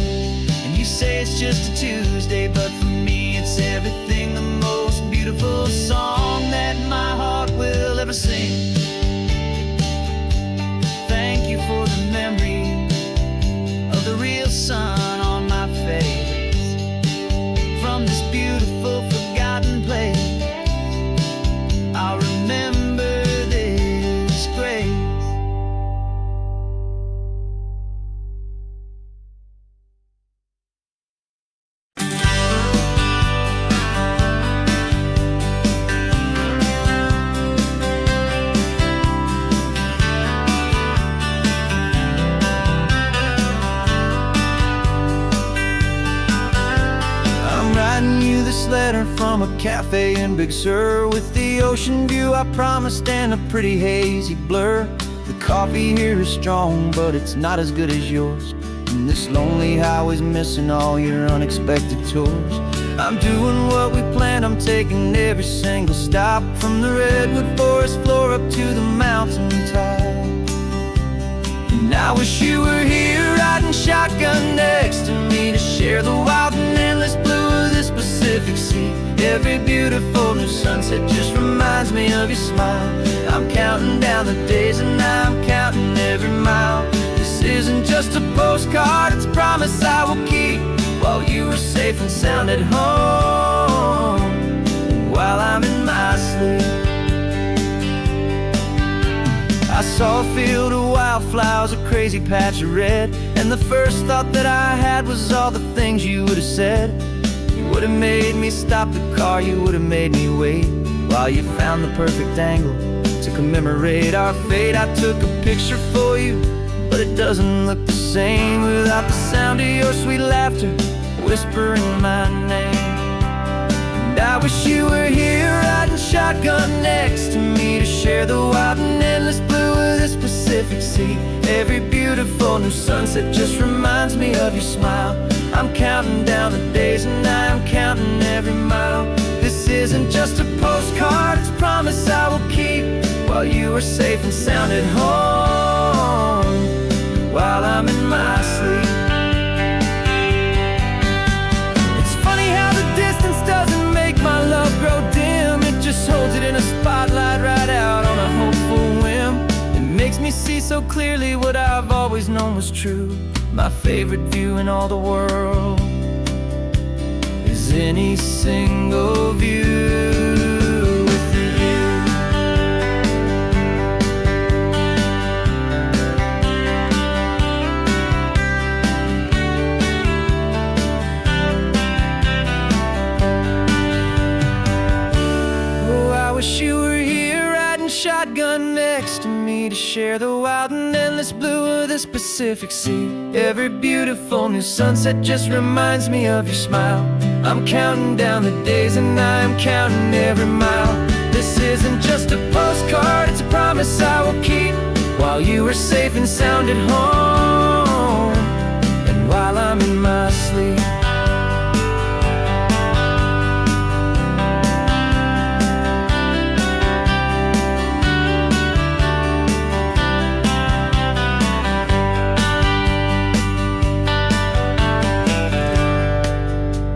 And you say it's just a Tuesday, but for me it's everything, the most beautiful song that my heart will ever sing. Thank you for the memory of the real sun on my face, from this beautiful forgotten place. I'll remember this grace. I'm writing you this letter from a cafe in Big Sur, with the ocean view I promised and a pretty hazy blur. The coffee here is strong, but it's not as good as yours, and this lonely highway's missing all your unexpected tours. I'm doing what we planned, I'm taking every single stop, from the redwood forest floor up to the mountain top. And I wish you were here riding shotgun next to me, to share the wild and endless blue of this Pacific Sea. Every beautiful new sunset just reminds me of your smile. I'm counting down the days and I'm counting every mile. This isn't just a postcard, it's a promise I will keep, while you are safe and sound at home, and while I'm in my sleep. I saw a field of wildflowers, a crazy patch of red, and the first thought that I had was all the things you would have said. You would have made me stop the car, you would have made me wait, while you found the perfect angle to commemorate our fate. I took a picture for you, but it doesn't look the same without the sound of your sweet laughter whispering my name. And I wish you were here riding shotgun next to me, to share the wild and endless blue of this Pacific Sea. Every beautiful new sunset just reminds me of your smile. I'm counting down the days and I'm counting every mile. This isn't just a postcard, it's a promise I will keep, while you are safe and sound at home, while I'm in my sleep. It's funny how the distance doesn't make my love grow dim, it just holds it in a spotlight right out on a hopeful whim. It makes me see so clearly what I've always known was true. My favorite view in all the world is any single view with you. Oh, I wish you were here riding shotgun next to me, to share the wild and endless blue of this Pacific Sea. Every beautiful new sunset just reminds me of your smile. I'm counting down the days and I'm counting every mile. This isn't just a postcard, it's a promise I will keep, while you are safe and sound at home, and while I'm in my sleep.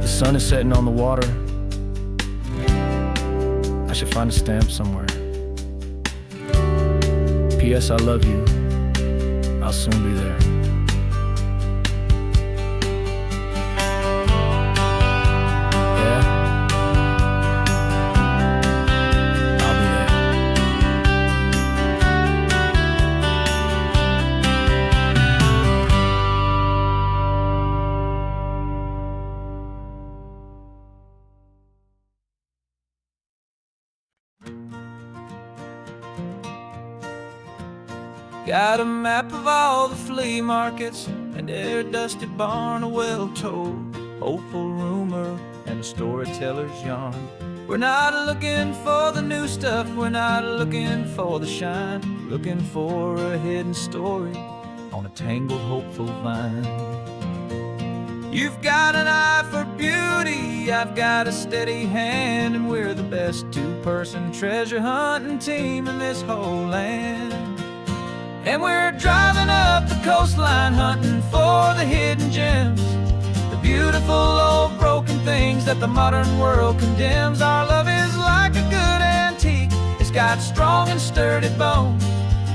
The sun is setting on the water. I should find a stamp somewhere. P.S. I love you. I'll soon be there. Yeah? I'll be there. Got a map of all the flea markets and their dusty barn, a well-told, hopeful rumor, and a storyteller's yarn. We're not looking for the new stuff, we're not looking for the shine, looking for a hidden story on a tangled, hopeful vine. You've got an eye for beauty, I've got a steady hand, and we're the best two-person treasure hunting team in this whole land. And we're driving up the coastline hunting for the hidden gems, the beautiful old broken things that the modern world condemns. Our love is like a good antique, it's got strong and sturdy bones,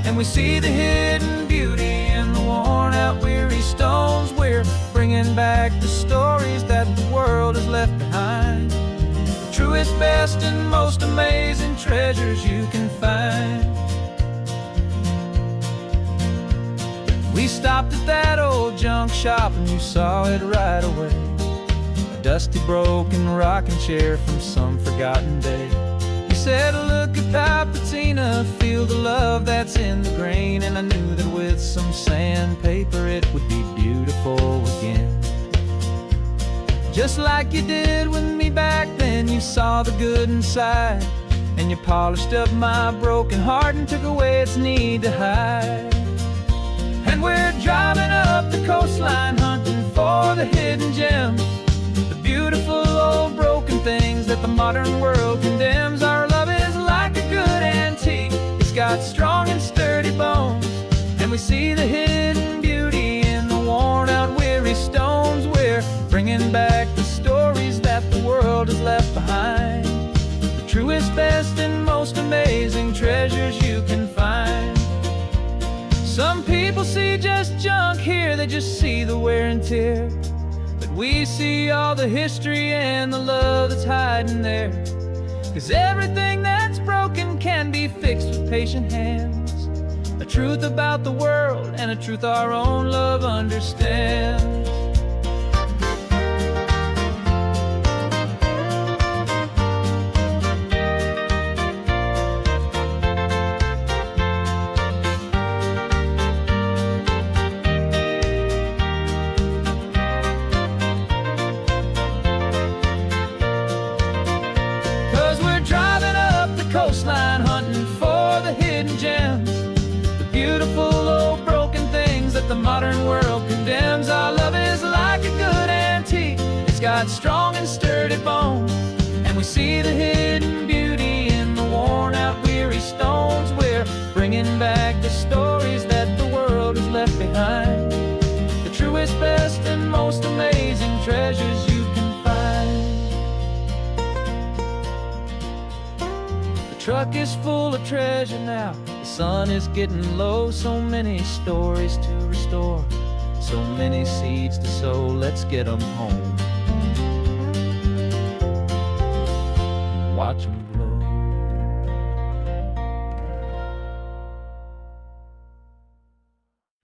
and we see the hidden beauty in the worn out weary stones. We're bringing back the stories that the world has left behind, the truest, best, and most amazing treasures you can find. We stopped at that old junk shop and you saw it right away, a dusty, broken rocking chair from some forgotten day. You said, look at that patina, feel the love that's in the grain, and I knew that with some sandpaper it would be beautiful again. Just like you did with me back then, you saw the good inside, and you polished up my broken heart and took away its need to hide. And we're driving up the coastline hunting for the hidden gems, the beautiful old broken things that the modern world condemns. Our love is like a good antique, it's got strong and sturdy bones, and we see the hidden beauty in the worn out weary stones. We're bringing back the stories that the world has left behind, the truest, best, and most amazing treasures you can find. Some people see just junk here, they just see the wear and tear, but we see all the history and the love that's hiding there. 'Cause everything that's broken can be fixed with patient hands, a truth about the world and a truth our own love understands. 'Cause we're driving up the coastline hunting for the hidden gems, the beautiful old broken things that the modern world condemns. Our love is like a good antique, it's got strong and sturdy bones, and we see the hidden beauty in the worn out weary stones. We're bringing back the stories that the world has left behind, the truest, best, and most amazing treasures you can find. The truck is full of treasure now, the sun is getting low, so many stories to restore, so many seeds to sow. Let's get them home, watch them